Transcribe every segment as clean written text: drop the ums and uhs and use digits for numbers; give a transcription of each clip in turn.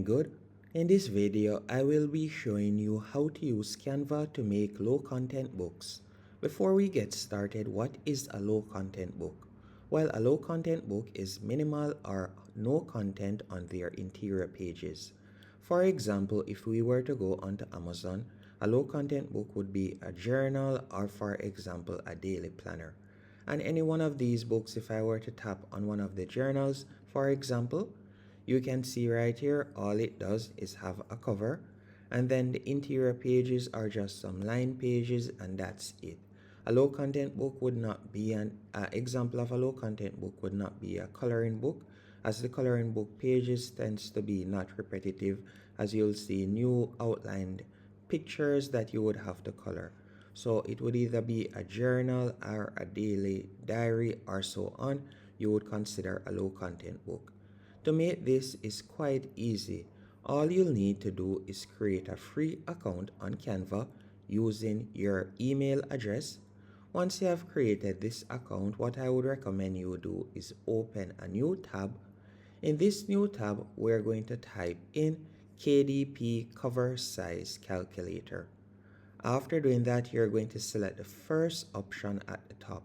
Good. In this video, I will be showing you how to use Canva to make low content books. Before we get started, what is a low content book? Well, a low content book is minimal or no content on their interior pages. For example, if we were to go onto Amazon, a low content book would be a journal or, for example, a daily planner. And any one of these books, if I were to tap on one of the journals, for example, you can see right here, all it does is have a cover, and then the interior pages are just some line pages, and that's it. A low content book would not be an example of a low content book would not be a coloring book, as the coloring book pages tends to be not repetitive, as you'll see new outlined pictures that you would have to color. So it would either be a journal or a daily diary or so on. You would consider a low content book. To make this is quite easy. All you'll need to do is create a free account on Canva using your email address. Once you have created this account, what I would recommend you do is open a new tab. In this new tab, we're going to type in KDP cover size calculator. After doing that, you're going to select the first option at the top.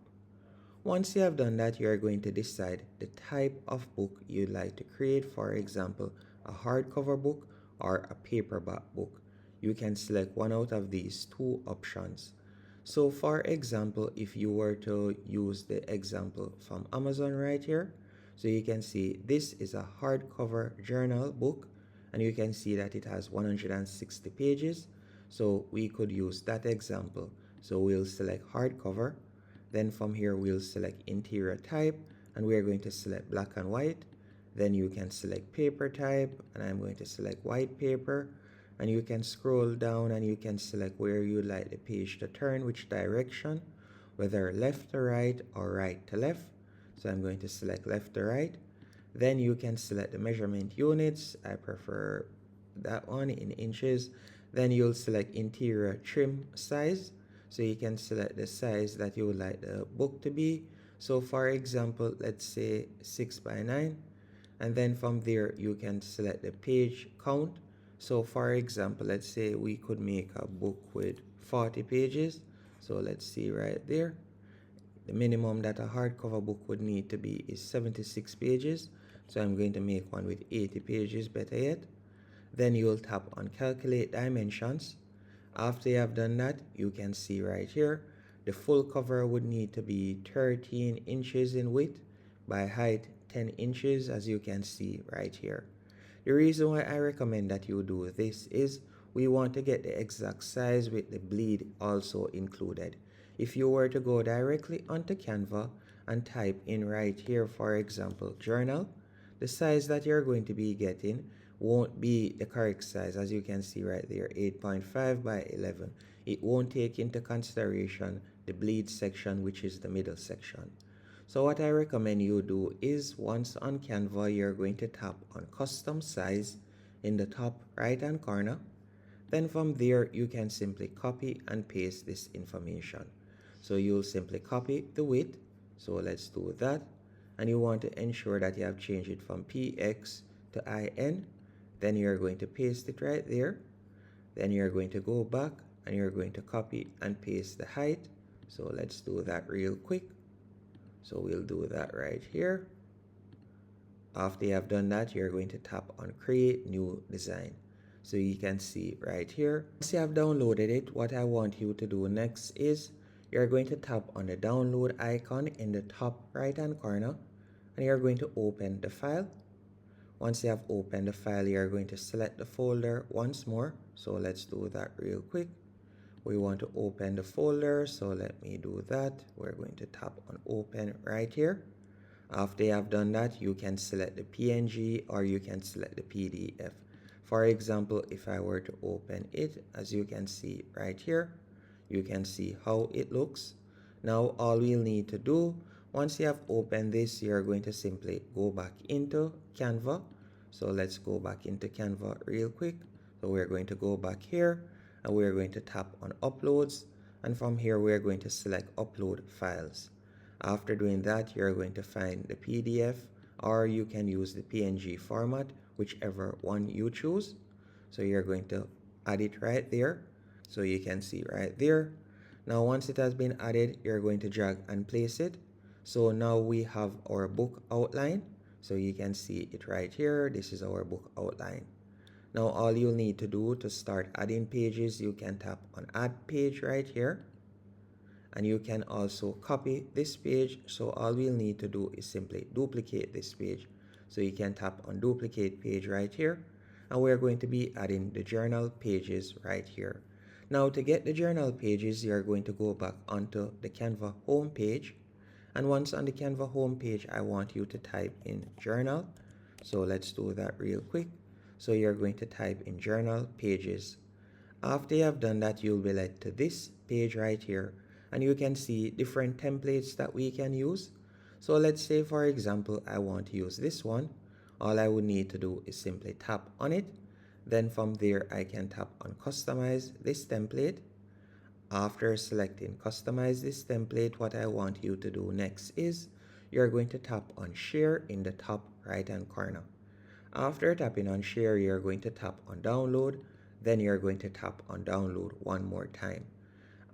Once you have done that, you're going to decide the type of book you'd like to create. For example, a hardcover book or a paperback book. You can select one out of these two options. So for example, if you were to use the example from Amazon right here, so you can see this is a hardcover journal book, and you can see that it has 160 pages. So we could use that example. So we'll select hardcover. Then from here, we'll select interior type, and we're going to select black and white. Then you can select paper type, and I'm going to select white paper. And you can scroll down and you can select where you'd like the page to turn, which direction, whether left to right or right to left. So I'm going to select left to right. Then you can select the measurement units. I prefer that one in inches. Then you'll select interior trim size. So you can select the size that you would like the book to be. So for example, let's say 6 by 9. And then from there, you can select the page count. So for example, let's say we could make a book with 40 pages. So let's see right there. The minimum that a hardcover book would need to be is 76 pages. So I'm going to make one with 80 pages, better yet. Then you'll tap on calculate dimensions. After you have done that, you can see right here, the full cover would need to be 13 inches in width by height 10 inches, as you can see right here. The reason why I recommend that you do this is we want to get the exact size with the bleed also included. If you were to go directly onto Canva and type in right here, for example, journal, the size that you're going to be getting won't be the correct size, as you can see right there, 8.5 by 11. It won't take into consideration the bleed section, which is the middle section. So what I recommend you do is once on Canva, you're going to tap on custom size in the top right hand corner. Then from there, you can simply copy and paste this information. So you'll simply copy the width. So let's do that. And you want to ensure that you have changed it from PX to IN. Then you're going to paste it right there. Then you're going to go back and you're going to copy and paste the height. So let's do that real quick. So we'll do that right here. After you have done that, you're going to tap on create new design. So you can see right here. Once you have downloaded it, what I want you to do next is you're going to tap on the download icon in the top right hand corner, and you're going to open the file. Once you have opened the file, you're going to select the folder once more. So let's do that real quick. We want to open the folder, so let me do that. We're going to tap on open right here. After you have done that, you can select the PNG or you can select the PDF. For example, if I were to open it, as you can see right here, you can see how it looks. Now all we'll need to do, once you have opened this, you're going to simply go back into Canva. So let's go back into Canva real quick. So we're going to go back here and we're going to tap on uploads, and from here we're going to select upload files. After doing that, you're going to find the PDF, or you can use the PNG format, whichever one you choose. So you're going to add it right there. So you can see right there. Now once it has been added, you're going to drag and place it. So now we have our book outline. So you can see it right here. This is our book outline. Now all you'll need to do to start adding pages, you can tap on add page right here. And you can also copy this page. So all we'll need to do is simply duplicate this page. So you can tap on duplicate page right here. And we're going to be adding the journal pages right here. Now to get the journal pages, you're going to go back onto the Canva home page. And once on the Canva home page, I want you to type in journal. So let's do that real quick. So you're going to type in journal pages. After you have done that, you'll be led to this page right here. And you can see different templates that we can use. So let's say, for example, I want to use this one. All I would need to do is simply tap on it. Then from there, I can tap on customize this template. After selecting customize this template, what I want you to do next is you're going to tap on share in the top right hand corner. After tapping on share, you're going to tap on download. Then you're going to tap on download one more time.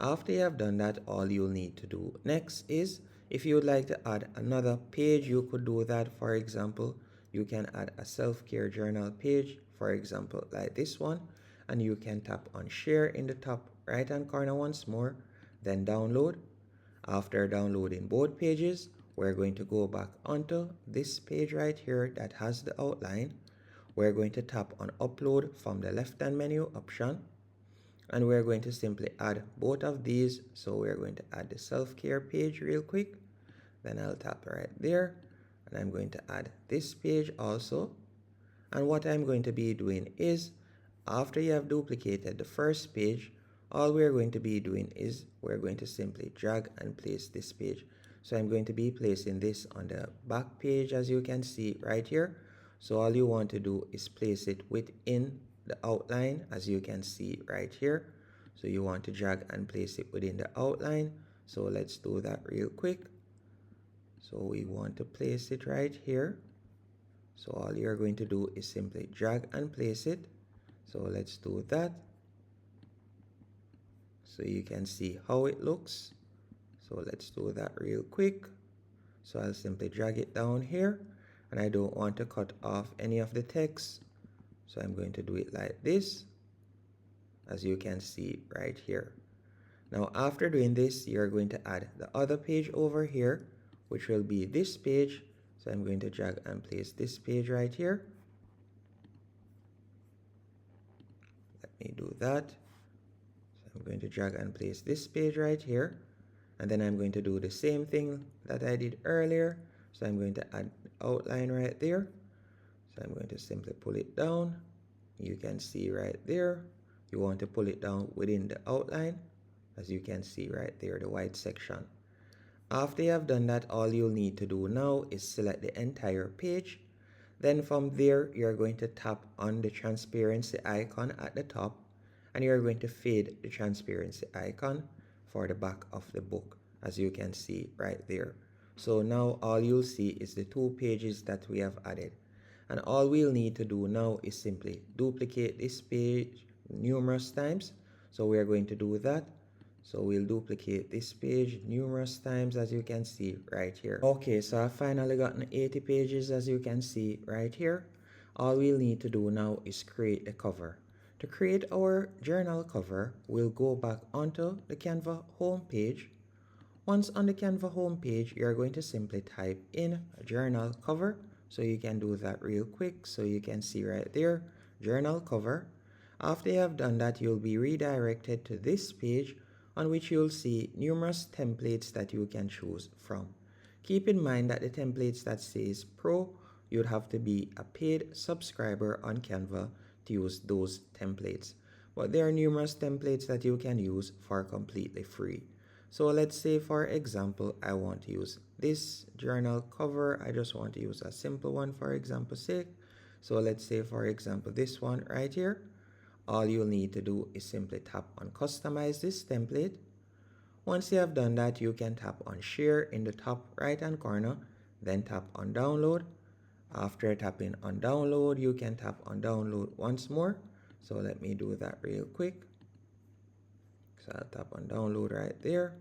After you have done that, all you'll need to do next is, if you would like to add another page, you could do that. For example, you can add a self-care journal page, for example, like this one, and you can tap on share in the top right hand corner once more, then download. After downloading both pages, we're going to go back onto this page right here that has the outline. We're going to tap on upload from the left hand menu option. And we're going to simply add both of these. So we're going to add the self-care page real quick. Then I'll tap right there. And I'm going to add this page also. And what I'm going to be doing is, after you have duplicated the first page, all we're going to be doing is we're going to simply drag and place this page. So I'm going to be placing this on the back page, as you can see right here. So all you want to do is place it within the outline, as you can see right here. So you want to drag and place it within the outline. So let's do that real quick. So we want to place it right here. So all you're going to do is simply drag and place it. So let's do that. So you can see how it looks. So let's do that real quick. So I'll simply drag it down here, and I don't want to cut off any of the text. So I'm going to do it like this, as you can see right here. Now after doing this, you're going to add the other page over here, which will be this page. So I'm going to drag and place this page right here. Let me do that. So I'm going to drag and place this page right here. And then I'm going to do the same thing that I did earlier. So I'm going to add outline right there. So I'm going to simply pull it down. You can see right there. You want to pull it down within the outline, as you can see right there, the white section. After you have done that, all you'll need to do now is select the entire page. Then from there, you're going to tap on the transparency icon at the top, and you're going to fade the transparency icon for the back of the book, as you can see right there. So now all you'll see is the two pages that we have added. And all we'll need to do now is simply duplicate this page numerous times. So we're going to do that. So we'll duplicate this page numerous times, as you can see right here. Okay, so I've finally gotten 80 pages, as you can see right here. All we'll need to do now is create the cover. To create our journal cover, we'll go back onto the Canva home page. Once on the Canva home page, you're going to simply type in journal cover. So you can do that real quick. So you can see right there, journal cover. After you have done that, you'll be redirected to this page, on which you'll see numerous templates that you can choose from. Keep in mind that the templates that says Pro, you'd have to be a paid subscriber on Canva to use those templates. But there are numerous templates that you can use for completely free. So let's say, for example, I want to use this journal cover. I just want to use a simple one for example's sake. So let's say, for example, this one right here. All you'll need to do is simply tap on customize this template. Once you have done that, you can tap on share in the top right hand corner, then tap on download. After tapping on download, you can tap on download once more. So let me do that real quick. So I'll tap on download right there.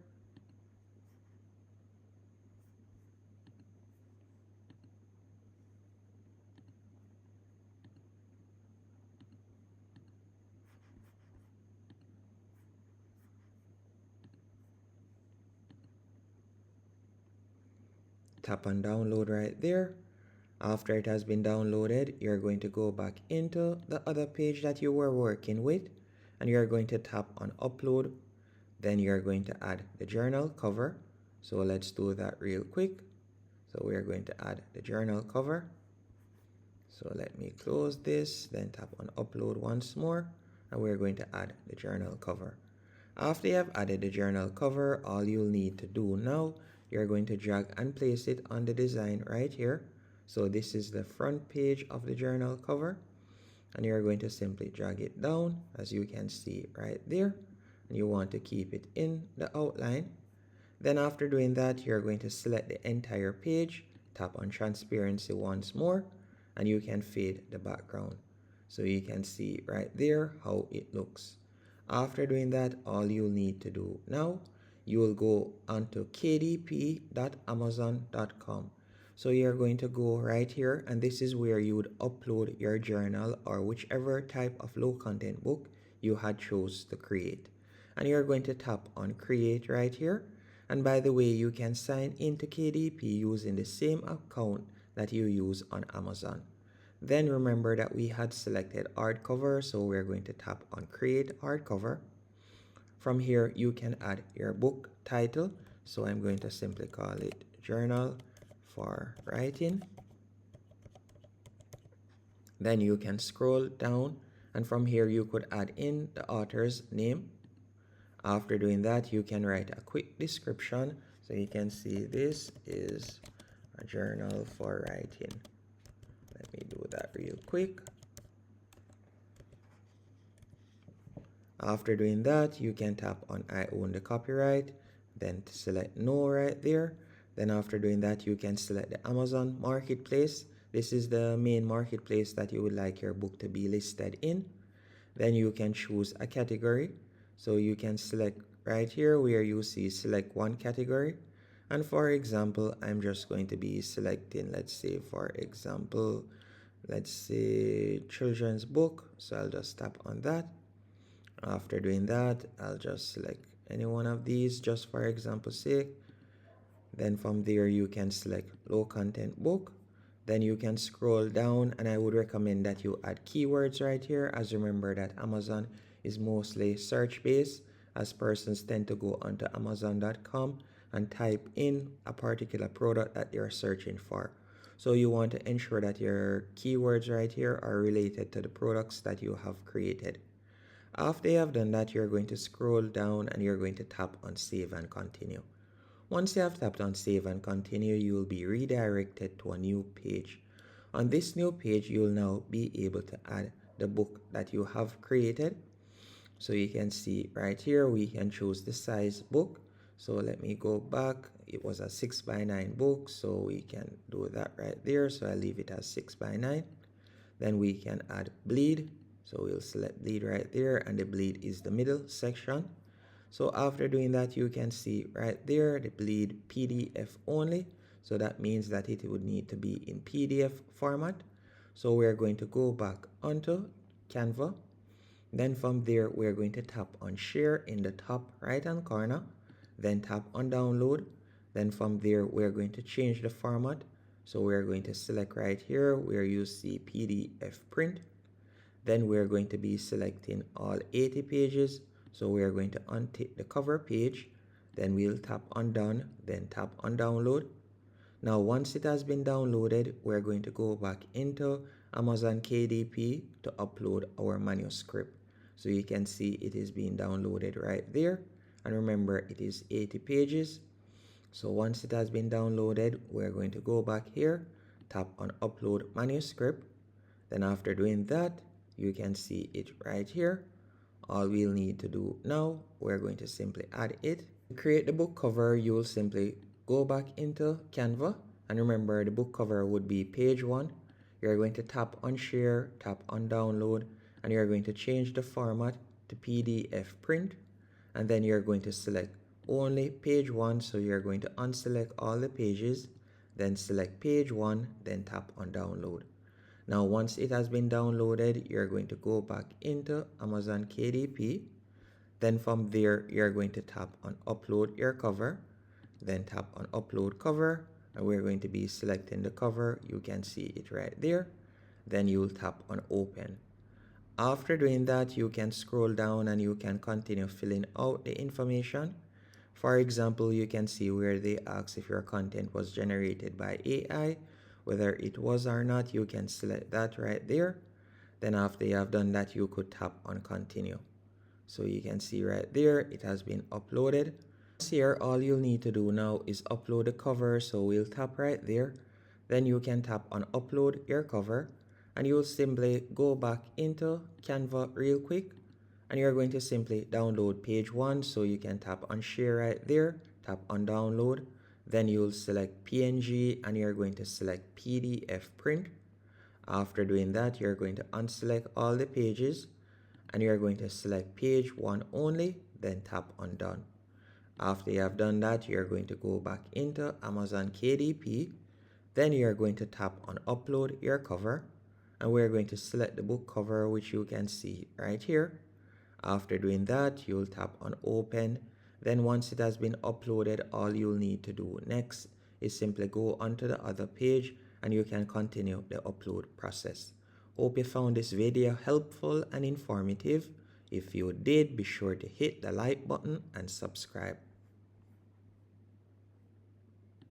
Tap on download right there. After it has been downloaded, you're going to go back into the other page that you were working with, and you're going to tap on upload. Then you're going to add the journal cover. So let's do that real quick. So we're going to add the journal cover. So let me close this, then tap on upload once more, and we're going to add the journal cover. After you have added the journal cover, all you'll need to do now, you're going to drag and place it on the design right here. So this is the front page of the journal cover, and you're going to simply drag it down, as you can see right there, and you want to keep it in the outline. Then after doing that, you're going to select the entire page, tap on transparency once more, and you can fade the background. So you can see right there how it looks. After doing that, all you'll need to do now, you will go onto kdp.amazon.com. So you're going to go right here, and this is where you would upload your journal or whichever type of low content book you had chose to create. And you're going to tap on create right here. And by the way, you can sign into KDP using the same account that you use on Amazon. Then remember that we had selected hardcover, so we're going to tap on create hardcover. From here, you can add your book title. So I'm going to simply call it Journal for Writing. Then you can scroll down, and from here you could add in the author's name. After doing that, you can write a quick description. So you can see this is a journal for writing. Let me do that real quick. After doing that, you can tap on I own the copyright, then select no right there. Then after doing that, you can select the Amazon Marketplace. This is the main marketplace that you would like your book to be listed in. Then you can choose a category. So you can select right here where you see select one category. And for example, I'm just going to be selecting, let's say, for example, let's say children's book. So I'll just tap on that. After doing that, I'll just select any one of these just for example's sake. Then from there, you can select low content book. Then you can scroll down, and I would recommend that you add keywords right here, as remember that Amazon is mostly search based, as persons tend to go onto amazon.com and type in a particular product that they're searching for. So you want to ensure that your keywords right here are related to the products that you have created. After you have done that, you're going to scroll down and you're going to tap on save and continue. Once you have tapped on save and continue, you will be redirected to a new page. On this new page, you will now be able to add the book that you have created. So you can see right here, we can choose the size book. So let me go back. It was a 6x9 book, so we can do that right there. So I leave it as 6x9. Then we can add bleed. So we'll select bleed right there, and the bleed is the middle section. So after doing that, you can see right there the bleed PDF only. So that means that it would need to be in PDF format. So we're going to go back onto Canva. Then from there, we're going to tap on share in the top right hand corner. Then tap on download. Then from there, we're going to change the format. So we're going to select right here where you see PDF print. Then we're going to be selecting all 80 pages. So we're going to untick the cover page. Then we'll tap on done, then tap on download. Now once it has been downloaded, we're going to go back into Amazon KDP to upload our manuscript. So you can see it is being downloaded right there. And remember, it is 80 pages. So once it has been downloaded, we're going to go back here, tap on upload manuscript. Then after doing that, you can see it right here. All we'll need to do now, we're going to simply add it. To create the book cover, you'll simply go back into Canva. And remember, the book cover would be page 1. you're going to tap on share, tap on download, and you're going to change the format to PDF print, and then you're going to select only page 1, so you're going to unselect all the pages, then select page 1, then tap on download. Now once it has been downloaded, you're going to go back into Amazon KDP. Then from there, you're going to tap on upload your cover, then tap on upload cover, and we're going to be selecting the cover. You can see it right there. Then you'll tap on open. After doing that, you can scroll down and you can continue filling out the information. For example, you can see where they ask if your content was generated by AI, whether it was or not. You can select that right there. Then after you have done that, you could tap on continue. So you can see right there, it has been uploaded. Here, all you'll need to do now is upload the cover. So we'll tap right there. Then you can tap on upload your cover, and you'll simply go back into Canva real quick, and you're going to simply download page 1. So you can tap on share right there, tap on download, then you'll select PNG and you're going to select PDF print. After doing that, you're going to unselect all the pages and you're going to select page 1 only, then tap on done. After you have done that, you're going to go back into Amazon KDP, then you're going to tap on upload your cover, and we're going to select the book cover, which you can see right here. After doing that, you'll tap on open. Then once it has been uploaded, all you'll need to do next is simply go onto the other page and you can continue the upload process. Hope you found this video helpful and informative. If you did, be sure to hit the like button and subscribe.